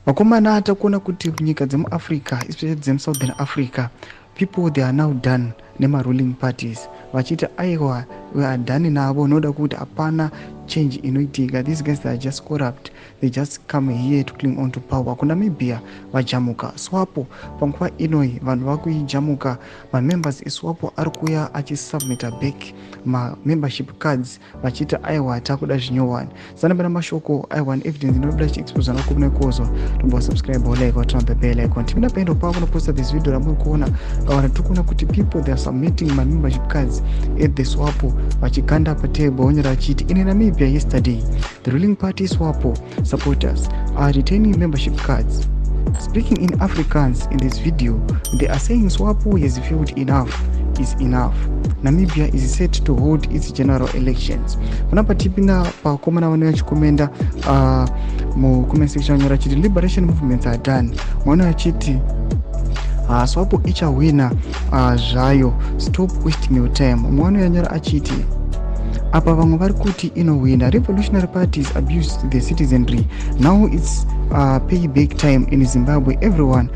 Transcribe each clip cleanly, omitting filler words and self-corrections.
vakomana atakuona kuti nyika dzemuafrica especially dzemusouthern africa people they are now done nemaruling parties vachiti aiwa we are done navo noda kuti hapana change inoitika. These guys they are just corrupt, they just come here to cling on to power. Kunamibia vajamuka SWAPO panguva inoi vanhu vakuijamuka mamembers eswapo ari kuuya achisubmita back membership cards vachiti aiwa takuda zvinyowani sanapena mashoko aiwa evidence inobuda chiexpose nako kunekozwa tombosubscribe like watona the bell icon tipinda paendo pavo kunoposta this video ramuri kuona kawana tikuona kuti people they are submitting my membership cards at the SWAPO vachiganda patable onyera vachiti in Namibia yesterday the ruling party SWAPO supporters are retaining membership cards. Speaking in Afrikaans in this video, they are saying SWAPO has felt enough is enough. Namibia is set to hold its general elections. Panapa tipinda pakomana vanu vachikomenda mu comment section vanyora chiti liberation movements are done. Mwana vachiti SWAPO ichawina zvayo, stop wasting your time. Mwana vanyora achiti apa vamwe vari kuti inowina. Revolutionary parties abused the citizenry, now it's payback time in Zimbabwe. Everyone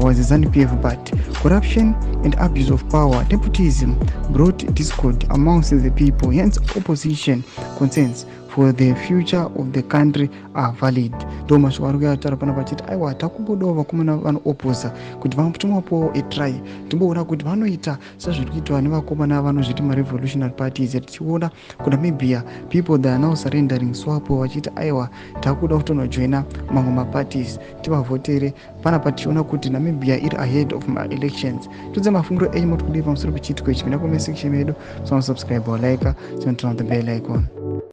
was a ZANU-PF, but corruption and abuse of power, nepotism brought discord amongst the people. Hence opposition concerns for the future of the country are valid. Thomas warugataura pana vachiti aiwa takumbodawo vakomana vanoopposa kuti vanotomapo etry timboona kuti vanoita sezviri kuitwa nevakomana vanozviti marevolutionary parties. Tichiona kuNamibia people they are now surrendering SWAPO vachiti aiwa takuda kutonojoina mamwe maparties tivavhotere. Panapa tichiona kuti Namibia iri ahead of my elections. Tudze mafungiro enyu moti kudii pamusoro pechiitiko ichi. Pinda comment section medu, so subscribe or like, so turn on the bell icon.